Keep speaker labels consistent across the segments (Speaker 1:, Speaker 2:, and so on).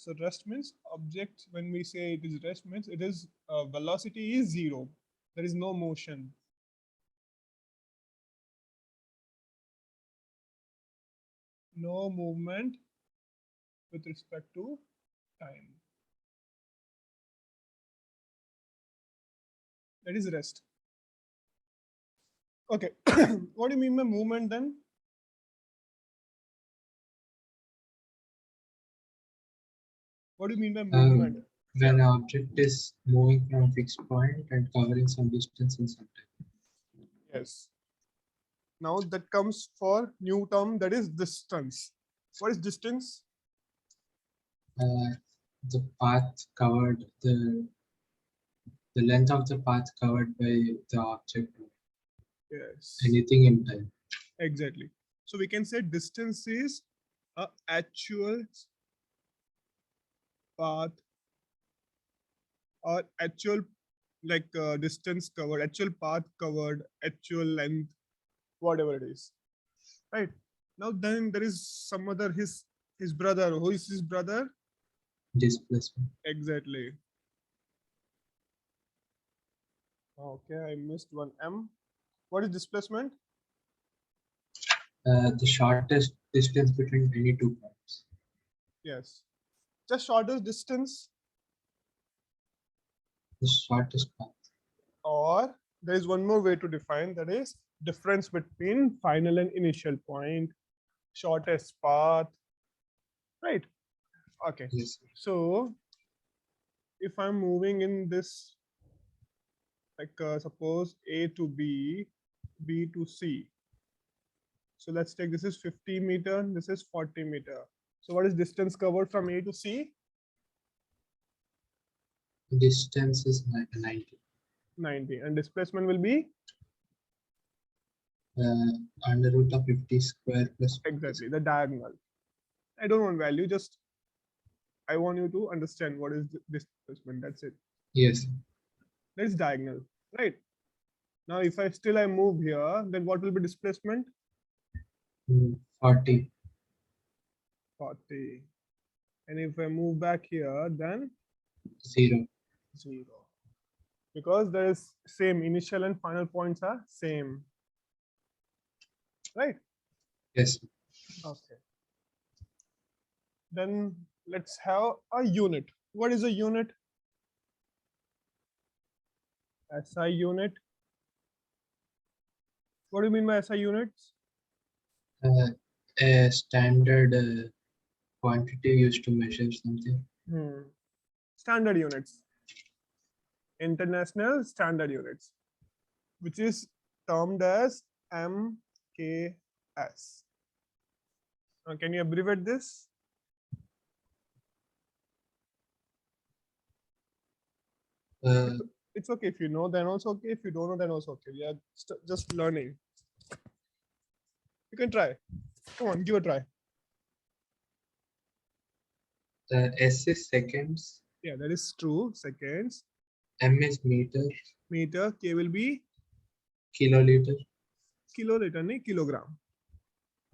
Speaker 1: So rest means object, when we say it is rest means it is velocity is zero. There is no motion. No movement with respect to time. That is rest. Okay. What do you mean by movement then? What do you mean by movement?
Speaker 2: When an object is moving from a fixed point and covering some distance in some time.
Speaker 1: Yes. Now that comes for new term, that is distance. What is distance?
Speaker 2: The path covered, the length of the path covered by the object.
Speaker 1: Yes.
Speaker 2: Anything in time.
Speaker 1: Exactly. So we can say distance is a actual path or actual distance covered, actual path covered, actual length, whatever it is. Right. Now then there is some other his brother. Who is his brother?
Speaker 2: Displacement.
Speaker 1: Exactly. Okay, I missed one M. What is displacement?
Speaker 2: The shortest distance between any two points.
Speaker 1: Yes. Just shortest distance.
Speaker 2: The shortest path.
Speaker 1: Or there is one more way to define, that is difference between final and initial point, shortest path. Right. Okay.
Speaker 2: Yes.
Speaker 1: So if I'm moving in this, suppose A to B, B to C. So let's take, this is 50 meter, this is 40 meter. So what is distance covered from A to C?
Speaker 2: Distance is 90.
Speaker 1: 90. And displacement will be?
Speaker 2: Under root of 50 square plus 50.
Speaker 1: Exactly, the diagonal. I don't want value, just I want you to understand what is displacement. That's it.
Speaker 2: Yes.
Speaker 1: That is diagonal, right? Now, if I move here, then what will be displacement?
Speaker 2: 40.
Speaker 1: 40. And if I move back here, then
Speaker 2: 0.
Speaker 1: 0. Because there is same initial and final points are same. Right?
Speaker 2: Yes.
Speaker 1: Okay. Then let's have a unit. What is a unit? SI unit. What do you mean by SI units?
Speaker 2: A standard quantity used to measure something.
Speaker 1: Standard units. International standard units, which is termed as MKS. Now, can you abbreviate this? It's okay if you know, then also okay. If you don't know, then also okay. We are just learning. You can try. Come on, give a try.
Speaker 2: S is seconds.
Speaker 1: Yeah, that is true. Seconds.
Speaker 2: M is meter.
Speaker 1: Meter. K will be
Speaker 2: kiloliter.
Speaker 1: Kiloliter, nahi kilogram.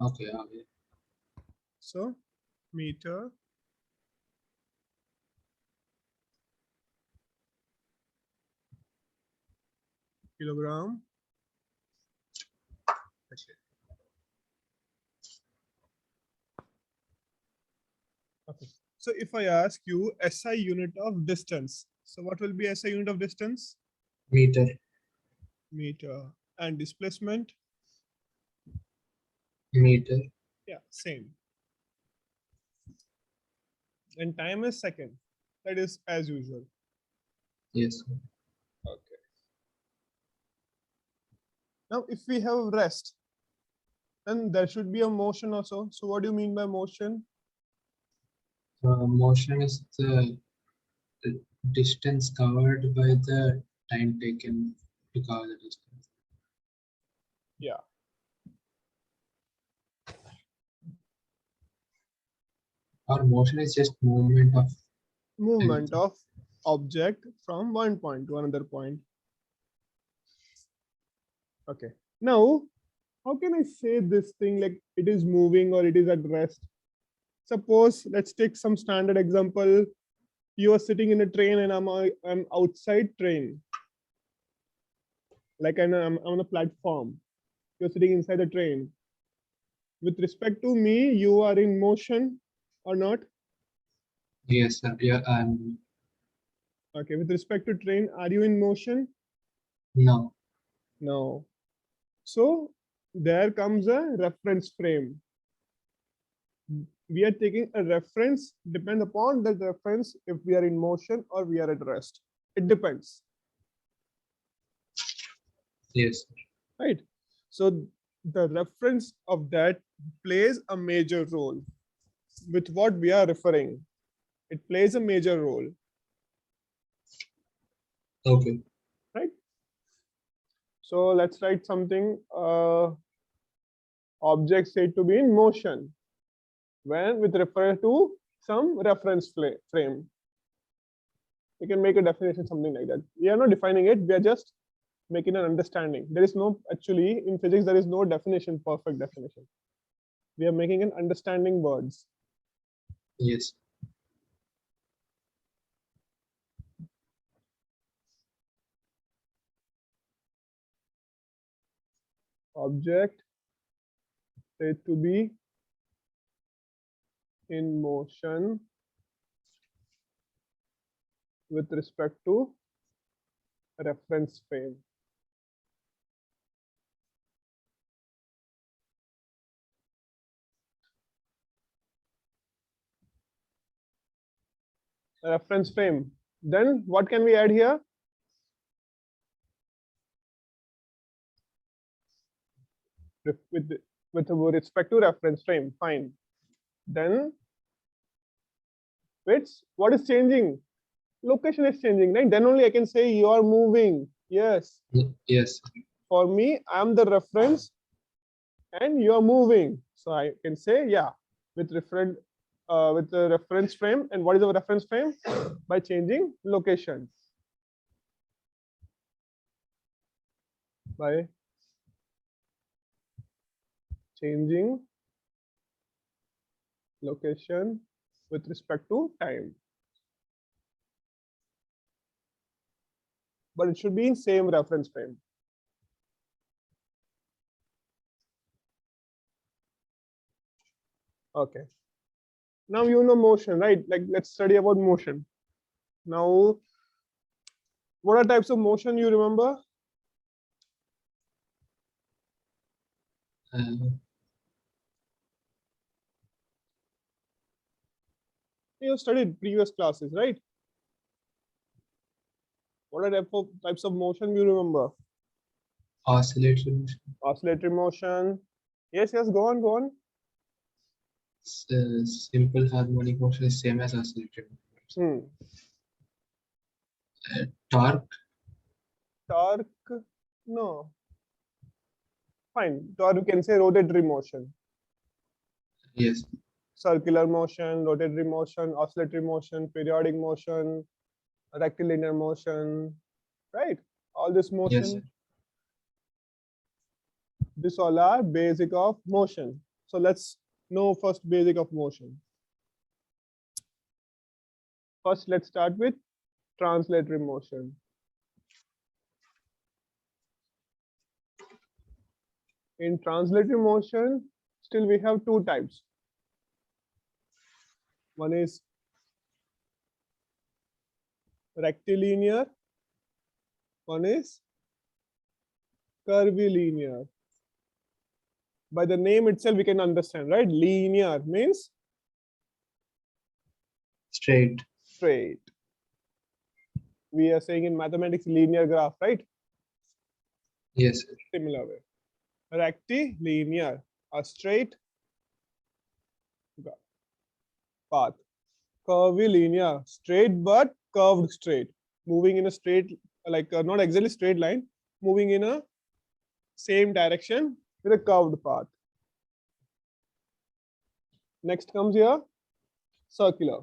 Speaker 2: Okay. Okay.
Speaker 1: So meter. Kilogram. Okay. So if I ask you SI unit of distance, so what will be SI unit of distance?
Speaker 2: Meter.
Speaker 1: Meter. And displacement?
Speaker 2: Meter.
Speaker 1: Yeah, same. And time is second. That is as usual.
Speaker 2: Yes.
Speaker 1: Okay. Now, if we have rest, then there should be a motion also. So what do you mean by motion?
Speaker 2: Motion is the distance covered by the time taken to cover the distance.
Speaker 1: Yeah.
Speaker 2: Or motion is just movement
Speaker 1: of object from one point to another point. Okay. Now, how can I say this thing like it is moving or it is at rest? Suppose let's take some standard example. You are sitting in a train and I'm outside train. Like I'm on a platform. You're sitting inside the train. With respect to me, you are in motion or not?
Speaker 2: Yes, sir. Yeah,
Speaker 1: Okay, with respect to train, are you in motion?
Speaker 2: no.
Speaker 1: No. So there comes a reference frame. We are taking a reference, depend upon that reference if we are in motion or we are at rest. It depends.
Speaker 2: Yes.
Speaker 1: Right? So the reference of that plays a major role with what we are referring. It plays a major role,
Speaker 2: Okay.
Speaker 1: right? So let's write something. Object said to be in motion when with reference to some reference frame. We can make a definition, something like that. We are not defining it. We are just making an understanding. There is no, actually in physics, there is no definition, perfect definition. We are making an understanding words.
Speaker 2: Yes.
Speaker 1: Object said to be in motion with respect to reference frame. Reference frame. Then what can we add here? With respect to reference frame. Fine. Then what is changing? Location is changing, right? Then only I can say you are moving. Yes.
Speaker 2: Yes.
Speaker 1: For me, I'm the reference and you are moving. So I can say, yeah, with the reference frame. And what is the reference frame? By changing location. By changing location with respect to time. But it should be in same reference frame. Okay. Now you know motion, right? Like let's study about motion. Now, what are types of motion you remember? You studied previous classes, right? What are types of motion you remember?
Speaker 2: Oscillatory motion.
Speaker 1: Oscillatory motion. Yes, go on.
Speaker 2: Simple harmonic motion is same as oscillatory motion. Torque.
Speaker 1: Torque, no. Fine. Torque, you can say rotatory motion.
Speaker 2: Yes.
Speaker 1: Circular motion, rotatory motion, oscillatory motion, periodic motion, rectilinear motion, right? All this motion.
Speaker 2: Yes, sir.
Speaker 1: This all are basic of motion. So let's know first basic of motion. First, let's start with translatory motion. In translatory motion, still we have two types. One is rectilinear, one is curvilinear. By the name itself, we can understand, right? Linear means
Speaker 2: Straight.
Speaker 1: We are saying in mathematics linear graph, right?
Speaker 2: Yes, sir.
Speaker 1: Similar way. Rectilinear, a straight path. Curvilinear, straight but curved straight, moving in a straight, like not exactly straight line, moving in a same direction with a curved path. Next comes here, circular.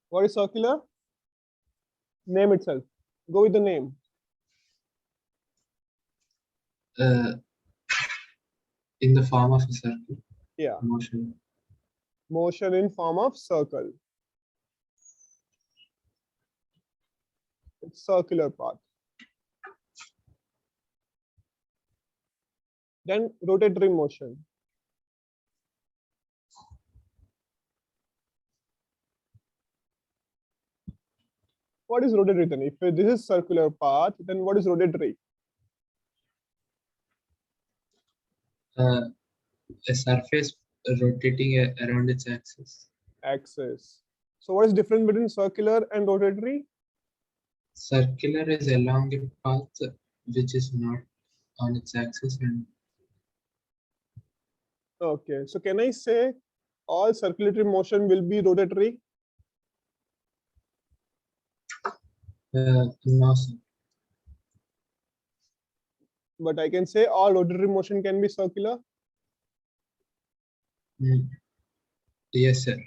Speaker 1: What is circular? Name itself. Go with the name.
Speaker 2: In the form of a circle
Speaker 1: Yeah,
Speaker 2: motion.
Speaker 1: motion in form of circle. It's circular path. Then rotatory motion. What is rotatory then? If this is circular path, then what is rotatory?
Speaker 2: A surface rotating around its axis.
Speaker 1: Axis. So what is difference between circular and rotatory?
Speaker 2: Circular is along a path which is not on its axis, and
Speaker 1: Okay, so can I say all circulatory motion will be rotatory?
Speaker 2: no, sir.
Speaker 1: But I can say all rotatory motion can be circular.
Speaker 2: Mm, yes, sir.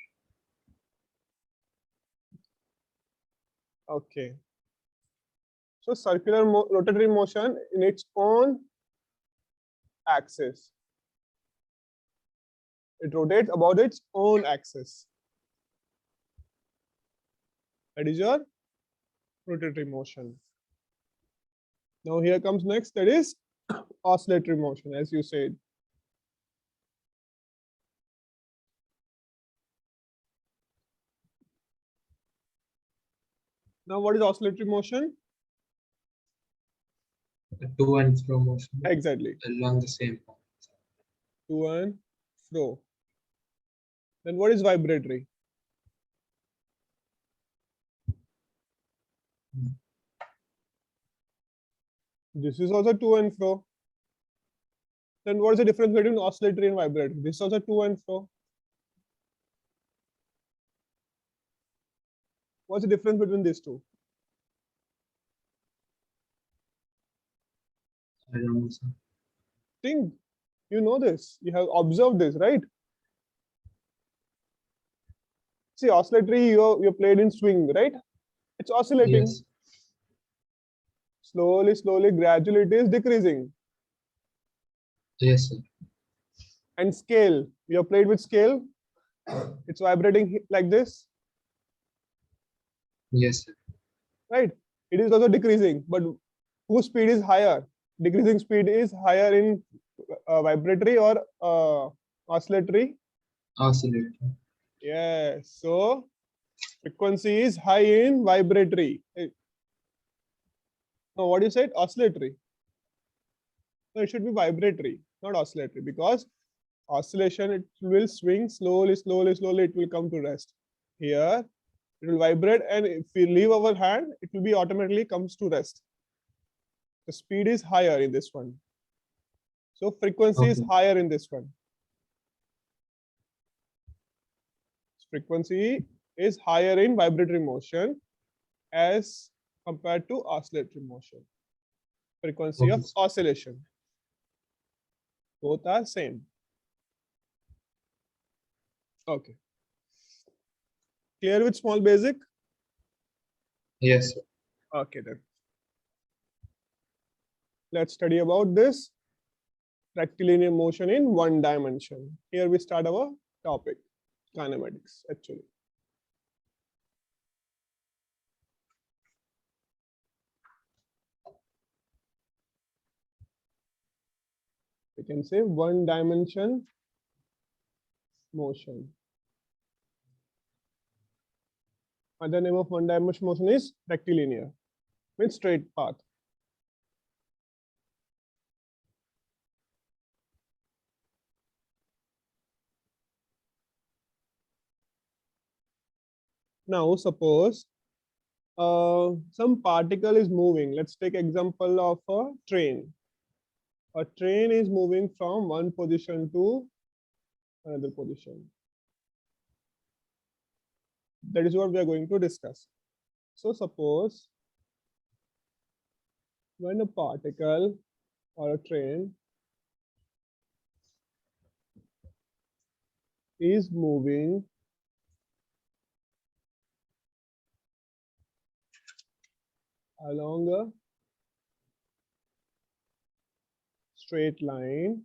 Speaker 1: Okay. So circular rotatory motion in its own axis. It rotates about its own axis. That is your rotatory motion. Now here comes next, that is oscillatory motion, as you said. Now what is oscillatory motion?
Speaker 2: To and fro motion
Speaker 1: Exactly,
Speaker 2: along the same path.
Speaker 1: to and fro. Then what is vibratory?
Speaker 2: Mm.
Speaker 1: This is also to and fro. Then what is the difference between oscillatory and vibratory? This is also to and fro. What's the difference between these two?
Speaker 2: I don't know, sir.
Speaker 1: Think, you know this. You have observed this, right? See, oscillatory, you played in swing, right? It's oscillating.
Speaker 2: Yes,
Speaker 1: Slowly, slowly, gradually it is decreasing.
Speaker 2: yes, sir.
Speaker 1: And scale, you have played with scale. It's vibrating like this,
Speaker 2: Yes, sir.
Speaker 1: right? It is also decreasing, but whose speed is higher? Decreasing speed is higher in vibratory or oscillatory?
Speaker 2: Oscillator.
Speaker 1: Yes. So frequency is high in vibratory. No, what you said? Oscillatory. No, it should be vibratory, not oscillatory, because oscillation, it will swing slowly, slowly, slowly, it will come to rest. Here, it will vibrate, and if we leave our hand, it will be automatically comes to rest. The speed is higher in this one. So frequency is
Speaker 2: Okay.
Speaker 1: higher in this one. Frequency is higher in vibratory motion as compared to oscillatory motion. Frequency
Speaker 2: Okay,
Speaker 1: of
Speaker 2: sir.
Speaker 1: oscillation. Both are same. Okay. Clear with small basic?
Speaker 2: Yes, sir.
Speaker 1: Okay then. Let's study about this rectilinear motion in one dimension. Here we start our topic, kinematics actually. We can say one dimension motion. Other name of one dimension motion is rectilinear, means straight path. Now suppose some particle is moving. Let's take example of a train. A train is moving from one position to another position. That is what we are going to discuss. So suppose when a particle or a train is moving along a straight line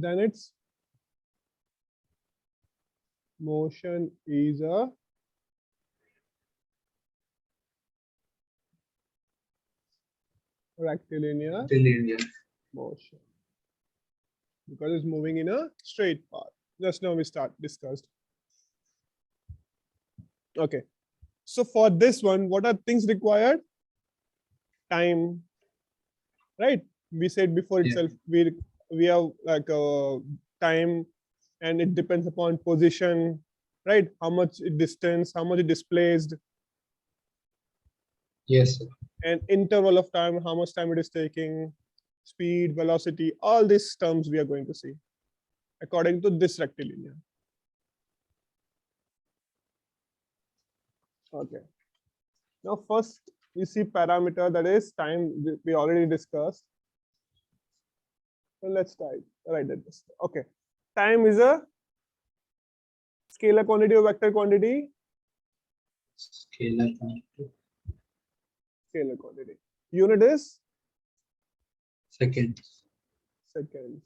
Speaker 1: then it's motion is a rectilinear
Speaker 2: Linear.
Speaker 1: motion because it's moving in a straight path. Just now we discussed. Okay. So for this one, what are things required? Time, right? We said before
Speaker 2: Yeah.
Speaker 1: itself, we have like a time, and it depends upon position, right? How much distance, how much it displaced,
Speaker 2: Yes, sir.
Speaker 1: and interval of time, how much time it is taking, speed, velocity, all these terms we are going to see according to this rectilinear. Okay. Now first we see parameter, that is time, we already discussed. So let's write it this. Okay. Time is a scalar quantity or vector quantity?
Speaker 2: Scalar quantity.
Speaker 1: Scalar quantity. Unit is
Speaker 2: Seconds.
Speaker 1: seconds.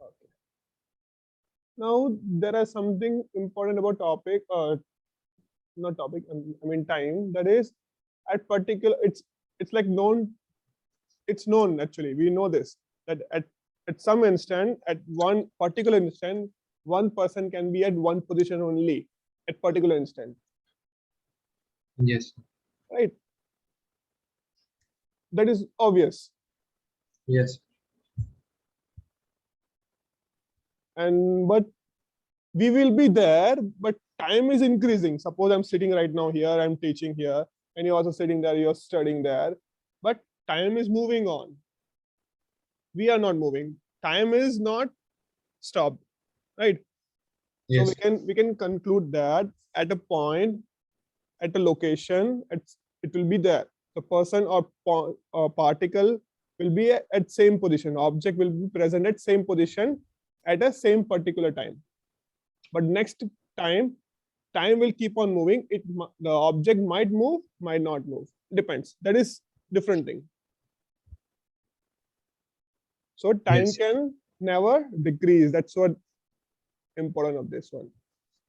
Speaker 1: Okay. Now there is something important about topic, not topic, I mean time. That is at particular, it's like known. It's known actually. We know this, that at some instant, at one particular instant, one person can be at one position only at particular instant,
Speaker 2: Yes.
Speaker 1: right? That is obvious.
Speaker 2: Yes.
Speaker 1: And but we will be there, but time is increasing. Suppose I'm sitting right now here, I'm teaching here, and you're also sitting there, you're studying there, but time is moving on. We are not moving. Time is not stopped, right?
Speaker 2: Yes.
Speaker 1: So we can conclude that at a point, at a location, it will be there. The person or particle will be at same position. Object will be present at same position at a same particular time. But next time will keep on moving. The object might move, might not move. Depends. That is different thing. So time
Speaker 2: Yes.
Speaker 1: can never decrease. That's what important of this one.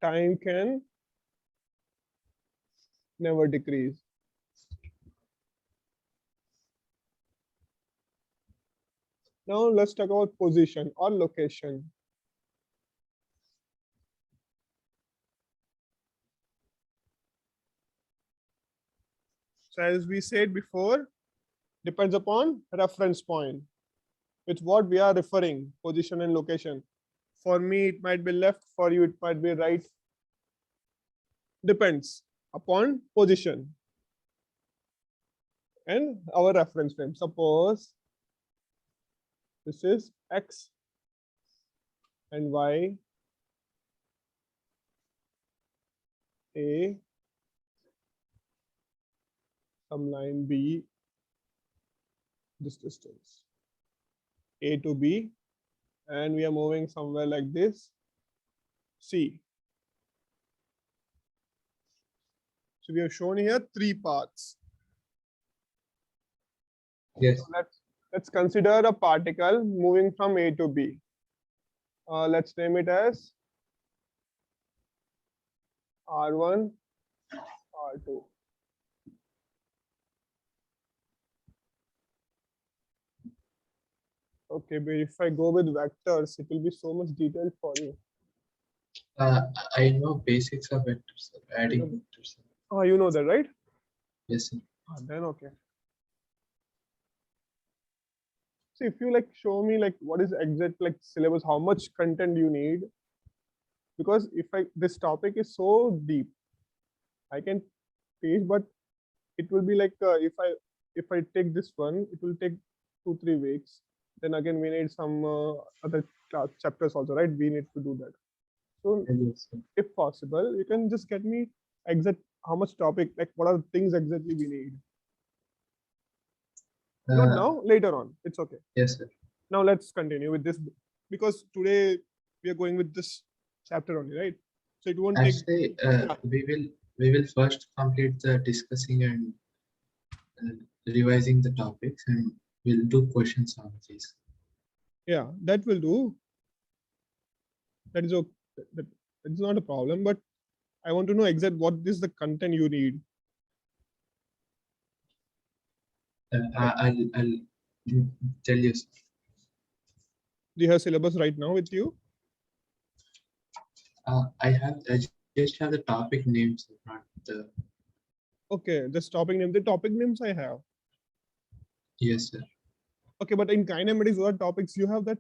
Speaker 1: Time can never decrease. Now let's talk about position or location. So as we said before, depends upon reference point. With what we are referring, position and location. For me, it might be left. For you, it might be right. Depends upon position and our reference frame. Suppose this is X and Y, A, some line B, this distance, A to B, and we are moving somewhere like this, C. So we have shown here 3 paths.
Speaker 2: Yes.
Speaker 1: So let's consider a particle moving from A to B. Let's name it as R1, R2. Okay, but if I go with vectors, it will be so much detailed for you.
Speaker 2: I know basics of vectors, sir. Adding vectors.
Speaker 1: Oh, you know that, right?
Speaker 2: Yes, sir.
Speaker 1: Then okay. So if you like show me like what is exact like syllabus, how much content you need, because if this topic is so deep, I can teach, but it will be like if I take this one, it will take 2-3 weeks. Then again we need some other chapters also, right? We need to do that. So
Speaker 2: Yes, sir.
Speaker 1: if possible, you can just get me exact how much topic, like what are the things exactly we need. Not now, later on. It's okay.
Speaker 2: Yes, sir.
Speaker 1: Now let's continue with this, because today we are going with this chapter only, right? So it won't
Speaker 2: Actually,
Speaker 1: take.
Speaker 2: we will first complete the discussing and revising the topics and we'll do questions on these.
Speaker 1: Yeah, that will do. That is okay. That's not a problem, but I want to know exact what is the content you need.
Speaker 2: I'll tell you.
Speaker 1: Do you have syllabus right now with you?
Speaker 2: I just have the topic names, not the.
Speaker 1: Okay, this topic name. The topic names I have.
Speaker 2: Yes, sir.
Speaker 1: Okay, but in kinematics, what topics you have that?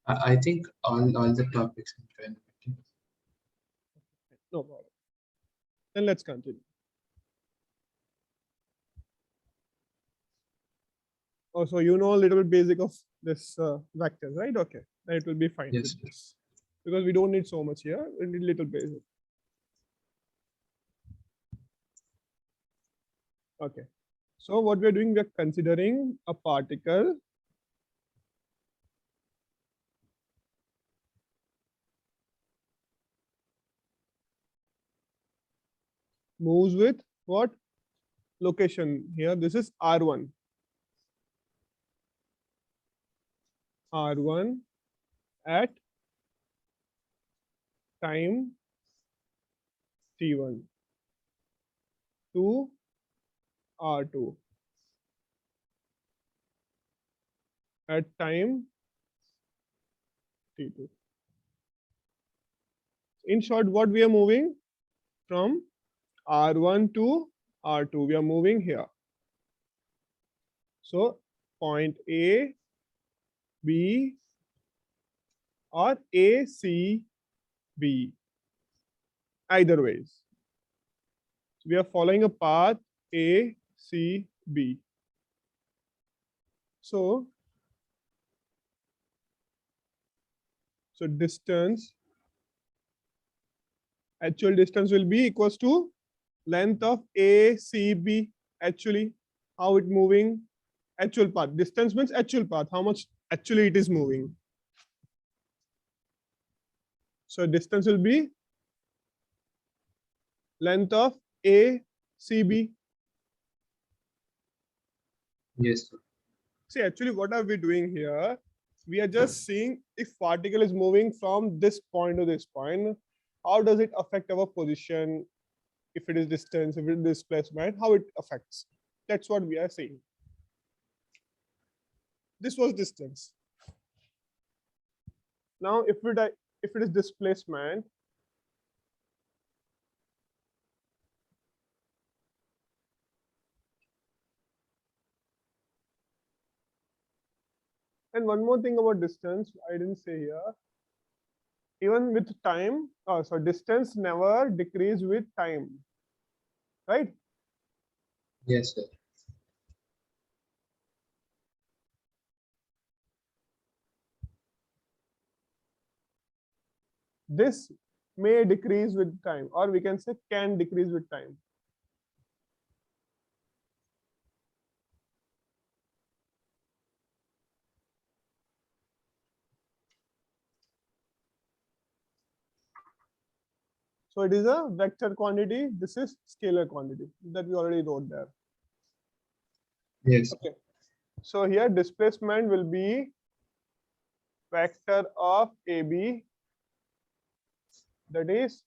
Speaker 2: I think all the topics in kinematics.
Speaker 1: No problem. Then let's continue. Oh, so you know a little bit basic of this vectors, right? Okay, then it will be fine
Speaker 2: Yes,
Speaker 1: with
Speaker 2: sir.
Speaker 1: this. Because we don't need so much here, we need little basic. Okay, so what we're doing, we're considering a particle moves with what location here? This is R1. R1 at time T1 to R2 at time T2. In short, what we are moving from R1 to R2, we are moving here. So point A, B, or A, C, B, either ways. We are following a path A, C, B. So distance, actual distance will be equals to length of A, C, B. Actually, how it moving? Actual path. Distance means actual path. How much actually it is moving. So distance will be length of A, C, B.
Speaker 2: Yes, sir.
Speaker 1: See, actually, what are we doing here? We are just seeing if particle is moving from this point to this point, how does it affect our position? If it is distance, if it is displacement, how it affects. That's what we are saying. This was distance. Now, if it is displacement, and one more thing about distance, I didn't say here. Even with time, so distance never decrease with time, right?
Speaker 2: Yes, sir.
Speaker 1: This may decrease with time, or we can say can decrease with time. So it is a vector quantity. This is scalar quantity that we already wrote there.
Speaker 2: Yes.
Speaker 1: Okay. So here displacement will be vector of AB, that is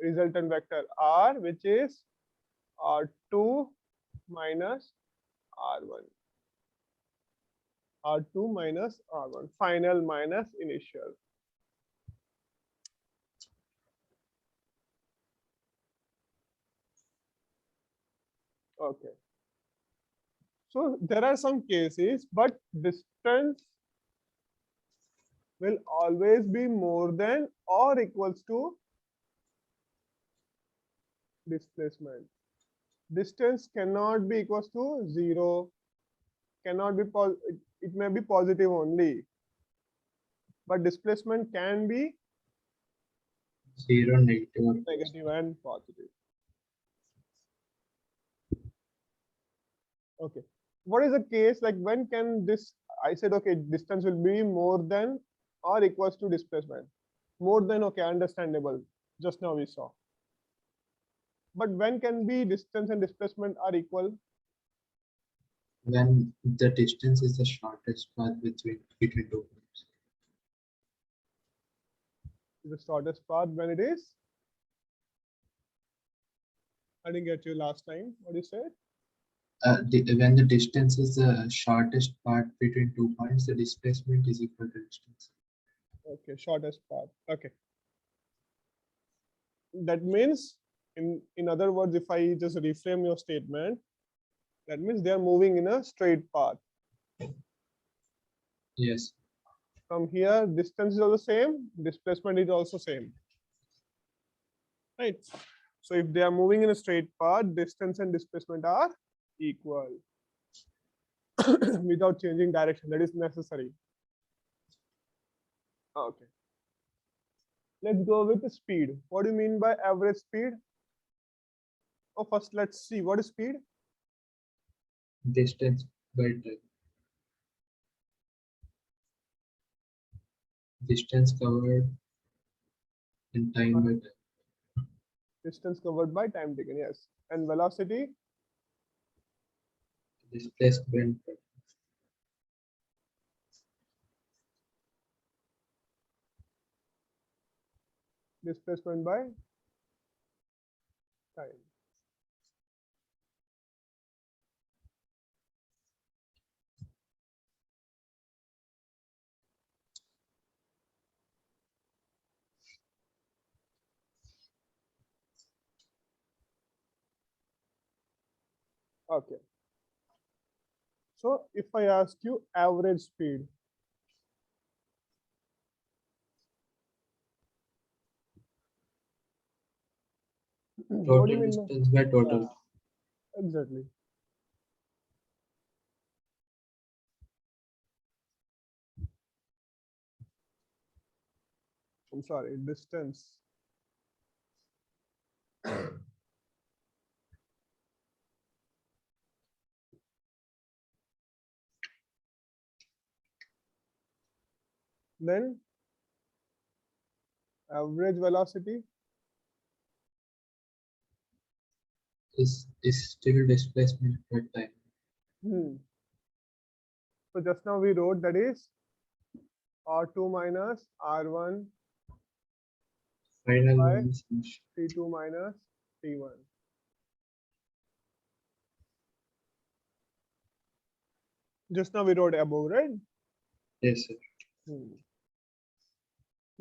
Speaker 1: resultant vector R, which is R2 minus R1. R2 minus R1, final minus initial. Okay. So there are some cases, but distance will always be more than or equals to displacement. Distance cannot be equals to 0, cannot be it may be positive only, but displacement can be
Speaker 2: 0, negative, or
Speaker 1: negative and positive. Okay. What is the case like when can this, I said, okay, distance will be more than or equals to displacement. More than, okay, understandable. Just now we saw. But when can be distance and displacement are equal?
Speaker 2: When the distance is the shortest path between 2 points.
Speaker 1: The shortest path when it is. I didn't get you last time. What you said?
Speaker 2: When the distance is the shortest part between 2 points, the displacement is equal to distance.
Speaker 1: Okay, shortest path. Okay. That means, in other words, if I just reframe your statement, that means they are moving in a straight path.
Speaker 2: Yes.
Speaker 1: From here, distance is also same, displacement is also same. Right? So if they are moving in a straight path, distance and displacement are equal without changing direction. That is necessary. Okay. Let's go with the speed. What do you mean by average speed? Oh, first let's see what is speed.
Speaker 2: Distance by time. Distance covered and time by time.
Speaker 1: Distance covered by time taken, yes. And velocity?
Speaker 2: Displacement by
Speaker 1: Displacement by time. Okay. So if I ask you average speed, what do you
Speaker 2: total
Speaker 1: mean by?
Speaker 2: distance by total.
Speaker 1: Exactly. I'm sorry, distance. Then average velocity.
Speaker 2: Is still displacement by time.
Speaker 1: Hmm. So just now we wrote that is R2 minus R1
Speaker 2: Final
Speaker 1: by
Speaker 2: minus
Speaker 1: T2 minus T1. Just now we wrote above, right?
Speaker 2: yes, sir.
Speaker 1: Hmm.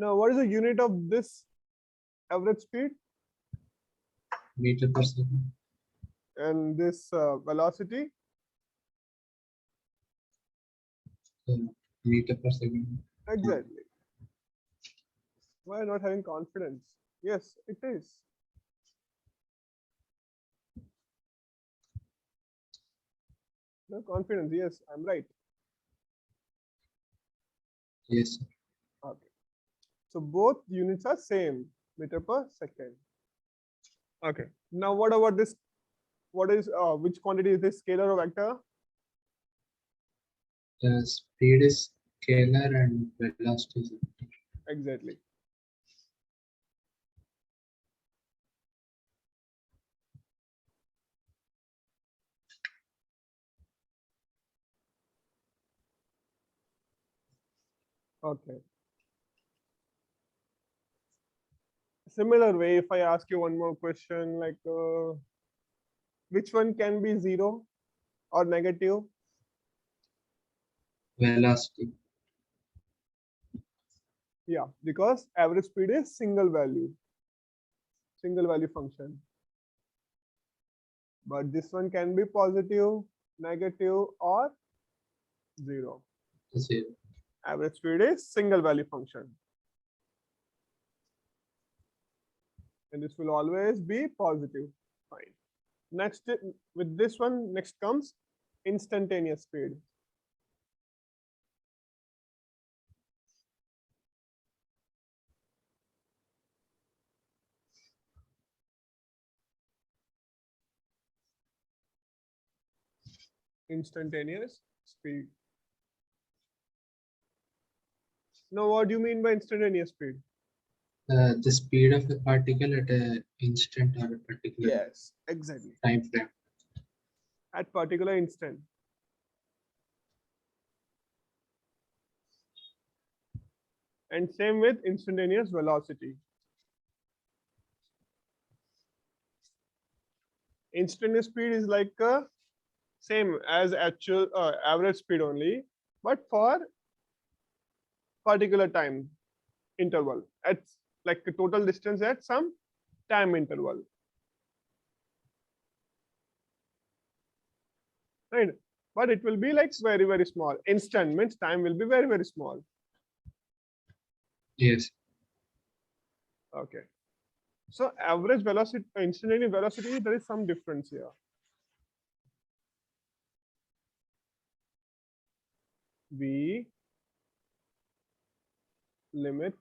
Speaker 1: Now, what is the unit of this average speed
Speaker 2: Meter per second.
Speaker 1: and this velocity?
Speaker 2: Meter per second.
Speaker 1: Exactly. Why not having confidence? Yes, it is. No confidence. Yes, I'm right.
Speaker 2: Yes, sir.
Speaker 1: Okay. So both units are same, meter per second. Okay. Now what about this? What is which quantity is this, scalar or vector?
Speaker 2: The speed is scalar and velocity is vector.
Speaker 1: Exactly. Okay. Similar way, if I ask you one more question, like which one can be zero or negative?
Speaker 2: Velocity.
Speaker 1: Yeah, because average speed is single value function. But this one can be positive, negative, or zero.
Speaker 2: Zero.
Speaker 1: Average speed is single value function. And this will always be positive. Fine. Next, with this one, next comes instantaneous speed. Instantaneous speed. Now, what do you mean by instantaneous speed?
Speaker 2: The speed of a particle at a instant or a particular
Speaker 1: Yes, exactly.
Speaker 2: time frame.
Speaker 1: At particular instant. And same with instantaneous velocity. Instantaneous speed is like same as actual average speed only, but for particular time interval at like the total distance at some time interval, right? But it will be like very small. Instant means time will be very small.
Speaker 2: Yes.
Speaker 1: Okay. So average velocity, instantaneous velocity, there is some difference here. We limit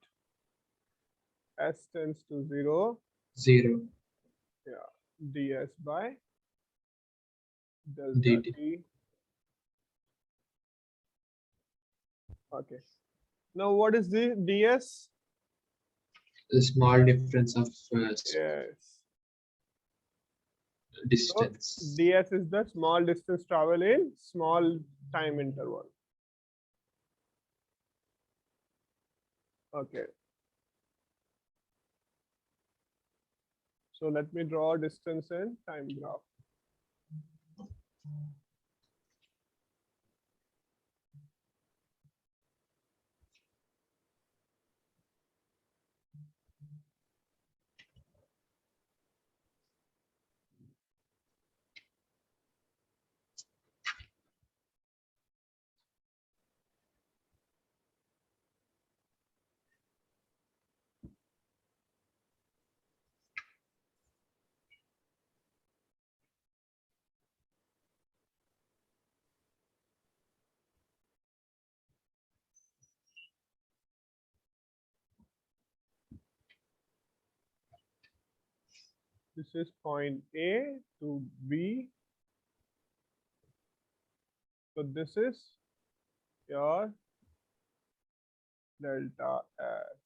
Speaker 1: s tends to 0,
Speaker 2: 0
Speaker 1: yeah, ds by delta
Speaker 2: dt.
Speaker 1: t. Okay. Now what is the ds?
Speaker 2: The small difference of
Speaker 1: Yes. So
Speaker 2: distance.
Speaker 1: ds is the small distance travel in small time interval. Okay. So let me draw distance and time graph. This is point A to B. So this is your delta S.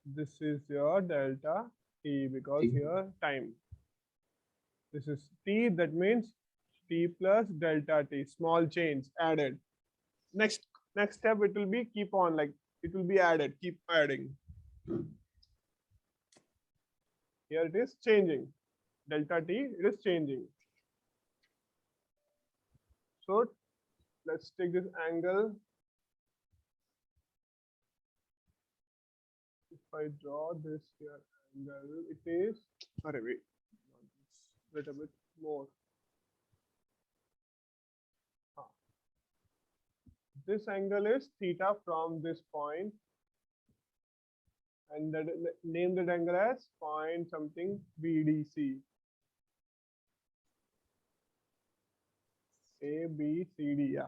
Speaker 1: This is your delta T because here time. This is T, that means T plus delta T, small change added. Next step, it will be keep on, like it will be added, keep adding. Here it is changing. Delta T, it is changing. So let's take this angle. If I draw this here angle, it is, sorry, wait, little bit more. This angle is theta from this point, and that name that angle as point something BDC. A, B, C, D, yeah.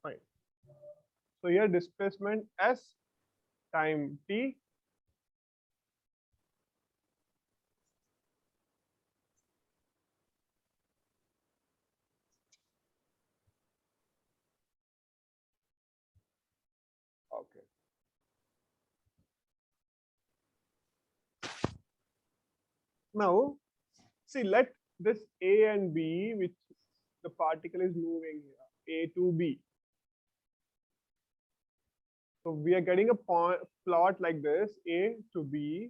Speaker 1: Fine. So here displacement S time T. Okay. Now, see, let this A and B, which the particle is moving here, A to B. So we are getting a point plot like this, A to B,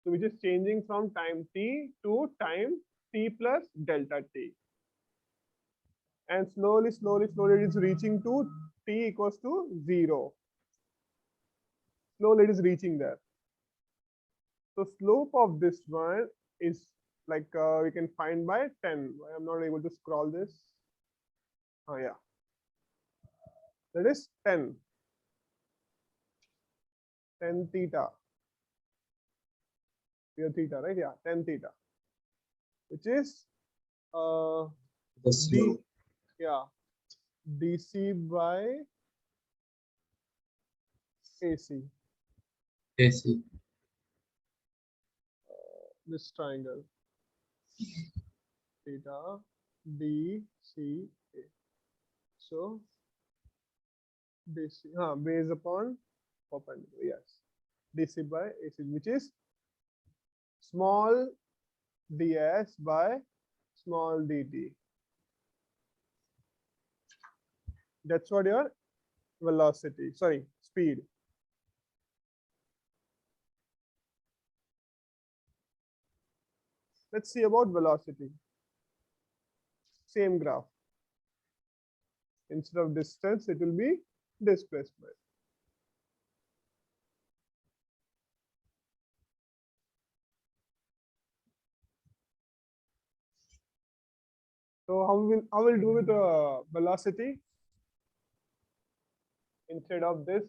Speaker 1: so which is changing from time t to time t plus delta t. And slowly it is reaching to t equals to 0. Slowly it is reaching there. So slope of this one is like we can find by 10. I'm not able to scroll this. Oh yeah. That is 10. 10 theta. Here theta, right? Yeah, 10 theta. Which is
Speaker 2: The
Speaker 1: d,
Speaker 2: slope.
Speaker 1: yeah, dc by AC.
Speaker 2: AC.
Speaker 1: This triangle. Theta D C A. So DC, based upon perpendicular, yes. dc by ac, which is small ds by small dt. That's what your velocity, sorry, speed. Let's see about velocity. Same graph. Instead of distance, it will be displacement. So how will do with velocity? Instead of this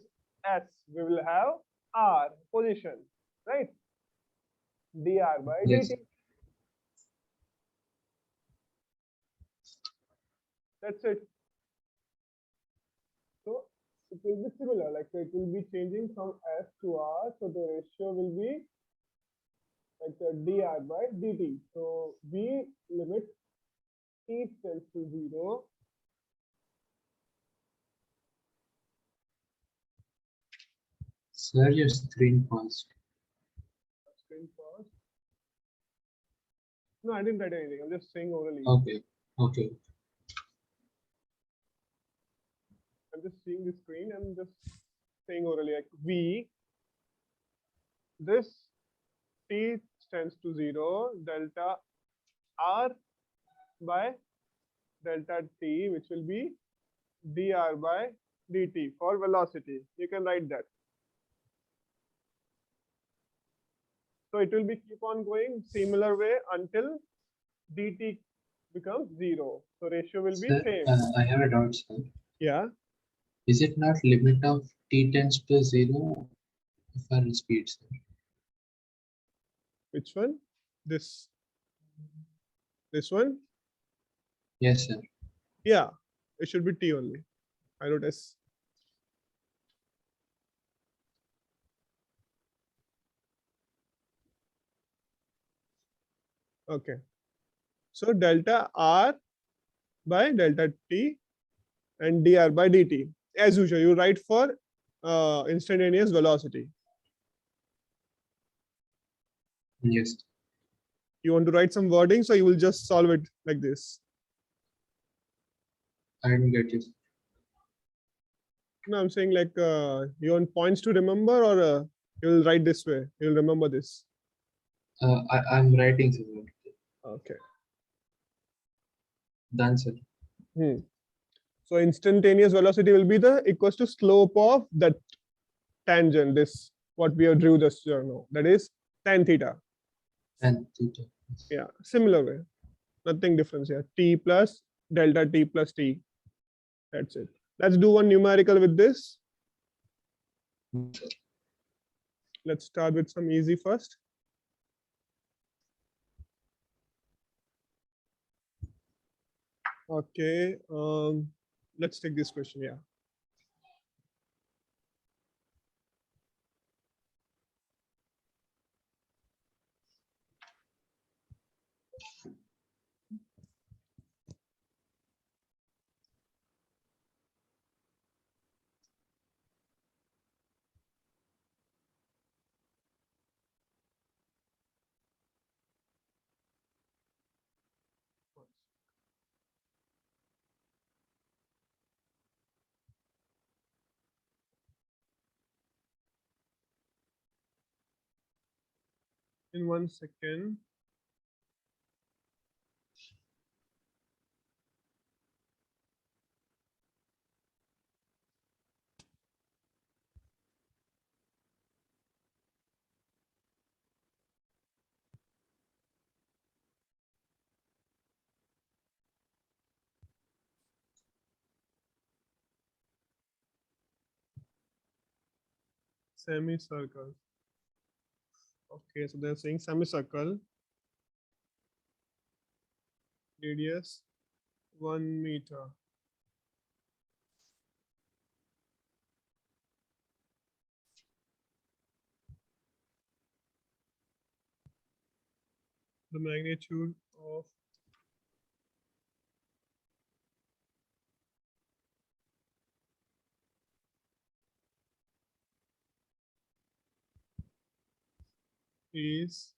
Speaker 1: s, we will have r, position, right? dr by
Speaker 2: Yes.
Speaker 1: dt. That's it. So it will be similar, like it will be changing from s to r. So the ratio will be like dr by dt. So we limit t tends to 0.
Speaker 2: Sir, your screen paused.
Speaker 1: Screen pause. No, I didn't write anything. I'm just saying orally.
Speaker 2: Okay. Okay.
Speaker 1: I'm just seeing the screen and just saying orally, like v, this t tends to 0, delta r by delta t, which will be dr by dt for velocity. You can write that. So it will be keep on going similar way until dt becomes 0. So ratio will be
Speaker 2: Sir,
Speaker 1: same.
Speaker 2: I have a doubt, sir.
Speaker 1: Yeah.
Speaker 2: Is it not limit of t tends to 0 for speed, sir?
Speaker 1: Which one? This one?
Speaker 2: Yes, sir.
Speaker 1: Yeah. It should be t only. I wrote s. Okay. So delta r by delta t and dr by dt. As usual, you write for instantaneous velocity.
Speaker 2: Yes.
Speaker 1: You want to write some wording, so you will just solve it like this.
Speaker 2: I didn't get you.
Speaker 1: No, I'm saying like you want points to remember, or you will write this way. You'll remember this.
Speaker 2: I'm writing, sir.
Speaker 1: Okay.
Speaker 2: Done, sir.
Speaker 1: So instantaneous velocity will be the equals to slope of that tangent. This what we have drew this now. That is tan theta.
Speaker 2: And theta.
Speaker 1: Yeah, similar way. Nothing difference here. T plus delta t plus t. That's it. Let's do one numerical with this. Let's start with some easy first. Okay. Let's take this question. Yeah. In 1 second. Semicircle. Okay, so they're saying semicircle. Radius 1 meter. The magnitude of is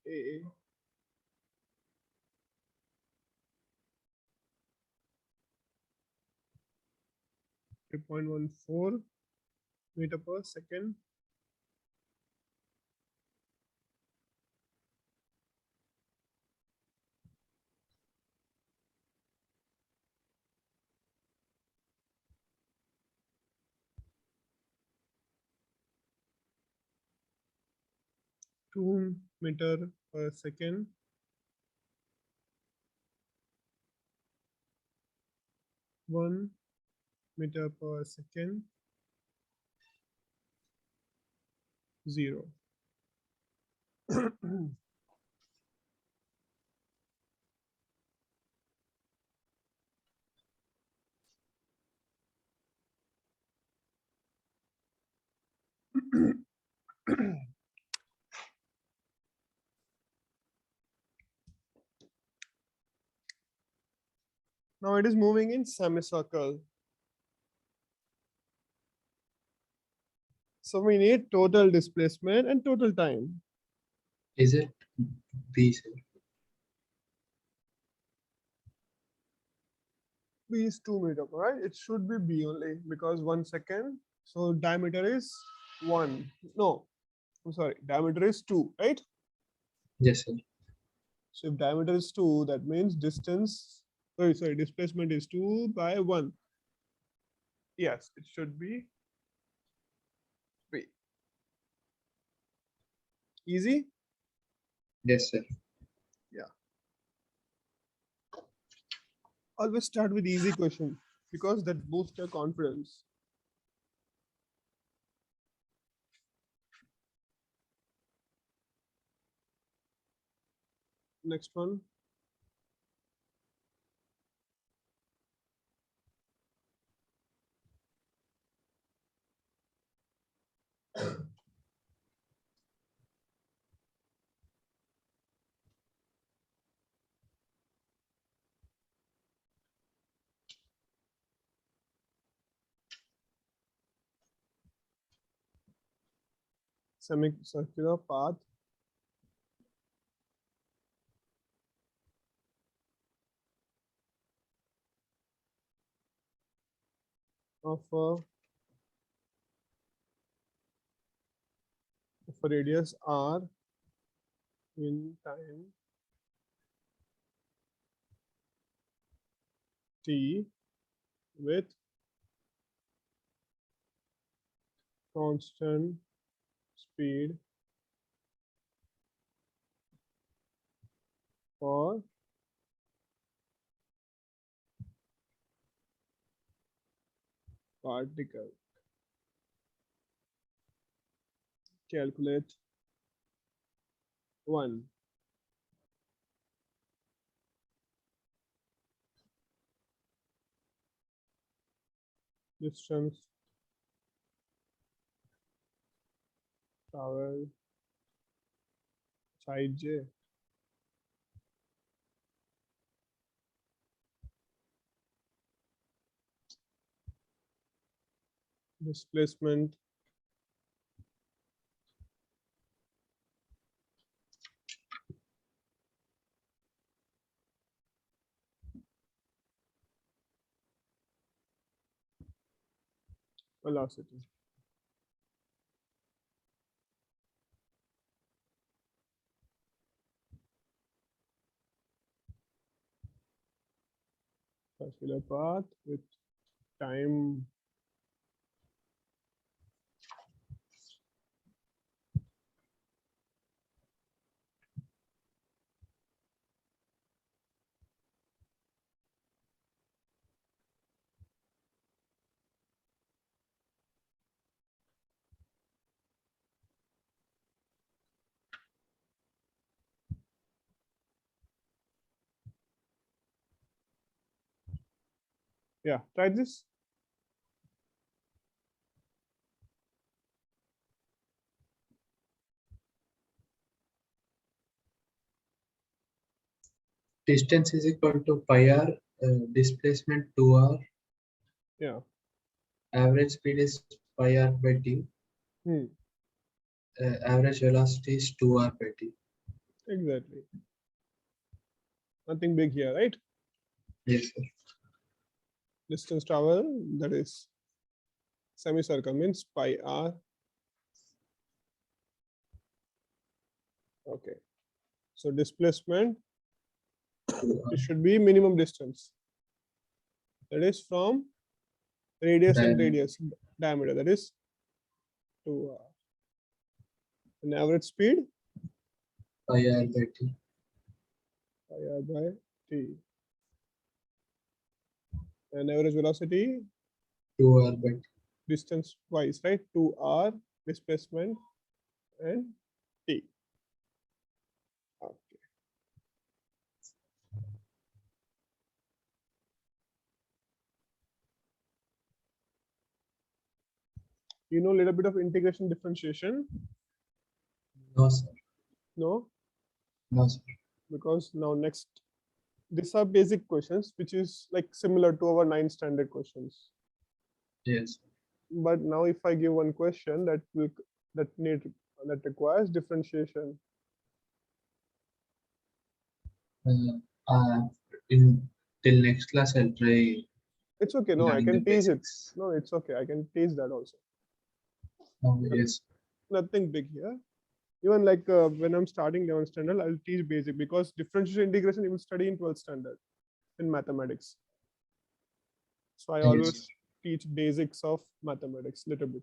Speaker 1: a 3.14 meter per second. Two meter per second. One meter per second. 0. Now it is moving in semicircle. So we need total displacement and total time.
Speaker 2: Is it B, sir?
Speaker 1: B is 2 meter, right? It should be B only because 1 second. So diameter is 1. No, I'm sorry. Diameter is 2, right?
Speaker 2: Yes, sir.
Speaker 1: So if diameter is 2, that means distance, sorry, displacement is 2 by 1. Yes, it should be B. Easy?
Speaker 2: Yes, sir.
Speaker 1: Yeah. Always start with easy question because that boosts your confidence. Next one. Semicircular path of a radius r in time t with constant speed for particle. Calculate 1. Distance travel side j. Displacement velocity. Circular path with time yeah, try this.
Speaker 2: Distance is equal to pi r, displacement 2r.
Speaker 1: Yeah.
Speaker 2: average speed is pi r by t.
Speaker 1: Hmm.
Speaker 2: Average velocity is 2r by t.
Speaker 1: Exactly. Nothing big here, right?
Speaker 2: Yes, sir.
Speaker 1: Distance travel, that is semicircle, means pi r. Okay. So displacement, it should be minimum distance. That is from radius and
Speaker 2: Diameter.
Speaker 1: radius diameter. That is 2r. And average speed,
Speaker 2: Pi r by t.
Speaker 1: pi r by t. And average velocity,
Speaker 2: 2r by t.
Speaker 1: distance wise, right? 2r, displacement, and t. Okay. You know a little bit of integration differentiation?
Speaker 2: No, sir.
Speaker 1: No?
Speaker 2: No, sir.
Speaker 1: Because now next, these are basic questions, which is like similar to our 9 standard questions.
Speaker 2: Yes.
Speaker 1: But now if I give one question that that requires differentiation.
Speaker 2: Uh, uh, in till next class, I'll try
Speaker 1: It's okay. No, I
Speaker 2: learning the
Speaker 1: can teach it.
Speaker 2: basics.
Speaker 1: No, it's okay. I can teach that also.
Speaker 2: Yes.
Speaker 1: Nothing big here. Even like when I'm starting 11th standard, I'll teach basic because differential integration you will study in 12th standard in mathematics. So I
Speaker 2: Yes.
Speaker 1: always teach basics of mathematics little bit.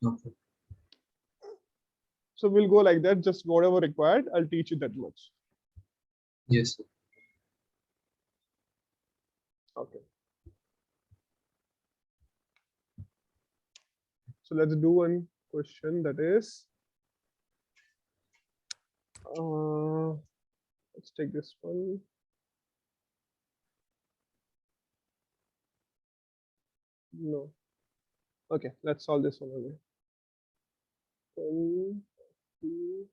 Speaker 2: Okay.
Speaker 1: So we'll go like that. Just whatever required, I'll teach you that much.
Speaker 2: Yes. Sir.
Speaker 1: Okay. So let's do one question that is. Let's take this one. No. Okay, let's solve this one away. 1, 2.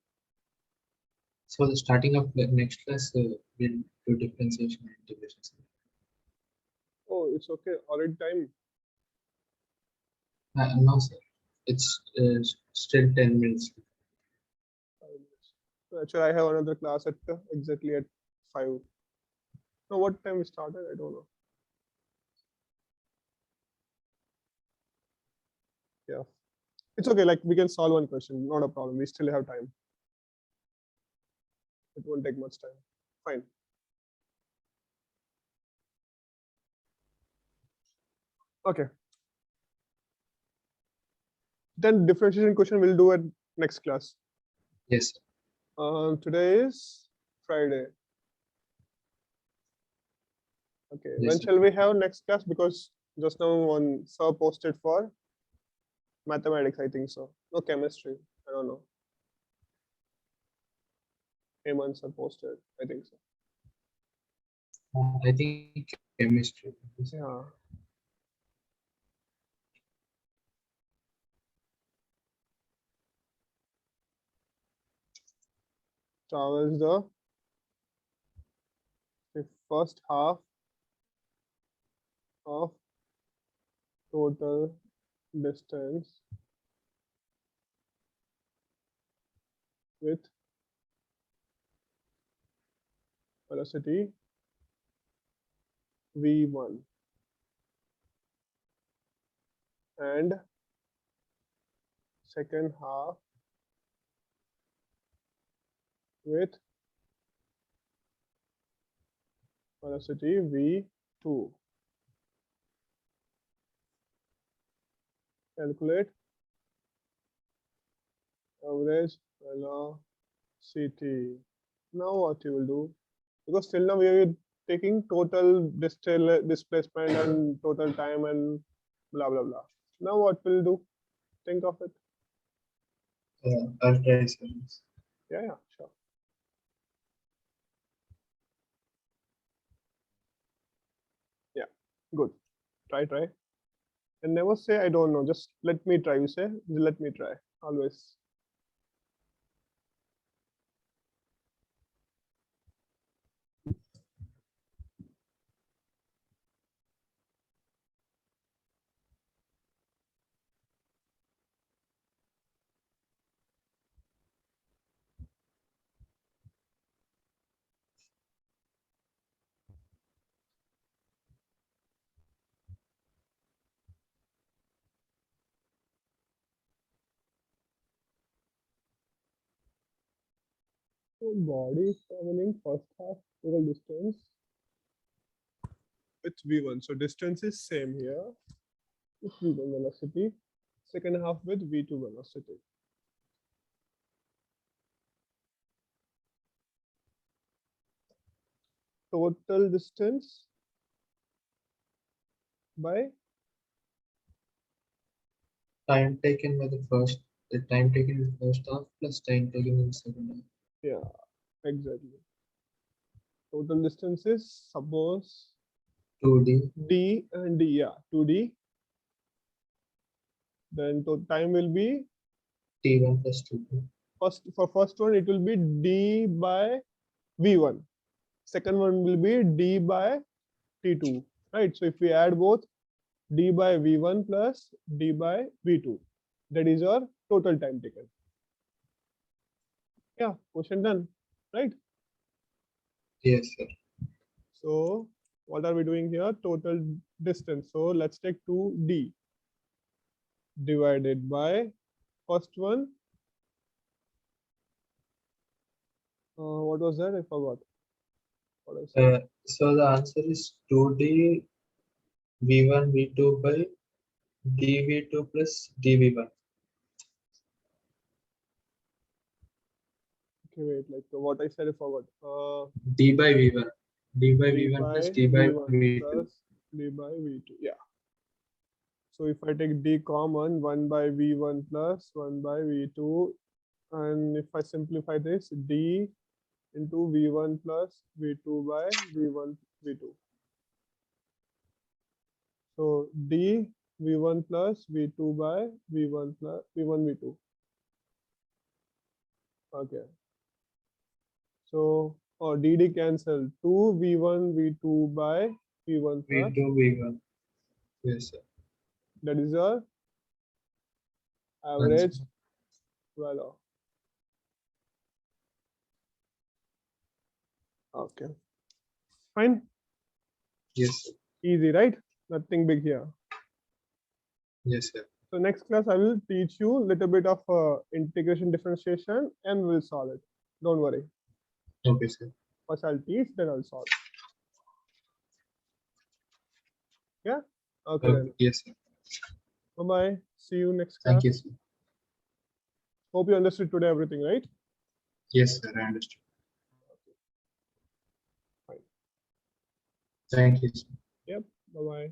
Speaker 2: So the starting of the next class, we'll do differentiation and integration. Sir.
Speaker 1: Oh, it's okay. Already time.
Speaker 2: No, sir. It's still 10 minutes.
Speaker 1: 5 minutes. Actually, I have another class at exactly at 5. No, what time we started? I don't know. Yeah, it's okay. Like we can solve one question. Not a problem. We still have time. It won't take much time. Fine. Okay. Then differentiation question we'll do at next class.
Speaker 2: Yes. Sir.
Speaker 1: Today is Friday. Okay.
Speaker 2: Yes.
Speaker 1: When
Speaker 2: Sir.
Speaker 1: shall we have next class? Because just now one sir posted for mathematics, I think so. No, chemistry. I don't know. Hemant sir posted. I think so.
Speaker 2: I think chemistry.
Speaker 1: Yeah. Travels the first half of total distance with velocity v1 and second half with velocity v2. Calculate average velocity. Now what you will do? Because till now we are taking total displacement and total time and blah blah blah. Now what we'll do? Think of it.
Speaker 2: I'll try, sir.
Speaker 1: Yeah, yeah, sure. Yeah, good. Try. And never say I don't know. Just let me try. You say let me try. Always. So body is traveling first half total distance with v1. So distance is same here with v1 velocity. Second half with v2 velocity. Total distance by
Speaker 2: Time taken by the time taken in the first half plus time taken in the second half.
Speaker 1: yeah, exactly. Total distance is suppose
Speaker 2: 2D,
Speaker 1: d and d, yeah, 2d. Then to time will be
Speaker 2: T1 plus T2.
Speaker 1: first one it will be d by v1. Second one will be d by t2, right? So if we add both, d by v1 plus d by v2, that is your total time taken. Yeah, question done, right?
Speaker 2: Yes, sir.
Speaker 1: So what are we doing here? Total distance. So let's take 2d divided by first one. What was that? I forgot what I said.
Speaker 2: So the answer is 2D V1 V2 by dV2 plus dV1.
Speaker 1: Okay, wait, like what I said, I forgot.
Speaker 2: D by V1. D by
Speaker 1: d
Speaker 2: V1
Speaker 1: by
Speaker 2: plus D by
Speaker 1: v1
Speaker 2: V2.
Speaker 1: plus d by v2. Yeah. So if I take d common, 1 by v1 plus 1 by v2, and if I simplify this, d into v1 plus v2 by v1 v2. So d v1 plus v2 by v1 plus v1 v2. Okay. So dd cancel 2 v1 v2 by v1 plus,
Speaker 2: V2 V1. Yes, sir.
Speaker 1: that is your average
Speaker 2: Answer.
Speaker 1: value. Okay. Fine.
Speaker 2: Yes, sir.
Speaker 1: Easy, right? Nothing big here.
Speaker 2: Yes, sir.
Speaker 1: So next class I will teach you a little bit of integration differentiation and we'll solve it. Don't worry.
Speaker 2: Okay, sir.
Speaker 1: First I'll teach, then I'll solve. Yeah? Okay
Speaker 2: Okay.
Speaker 1: then.
Speaker 2: Yes, sir.
Speaker 1: Bye-bye. See you next
Speaker 2: Thank
Speaker 1: class.
Speaker 2: you, sir.
Speaker 1: Hope you understood today everything, right?
Speaker 2: Yes, sir. I understood.
Speaker 1: Fine.
Speaker 2: Thank you, sir.
Speaker 1: Yep. Bye-bye.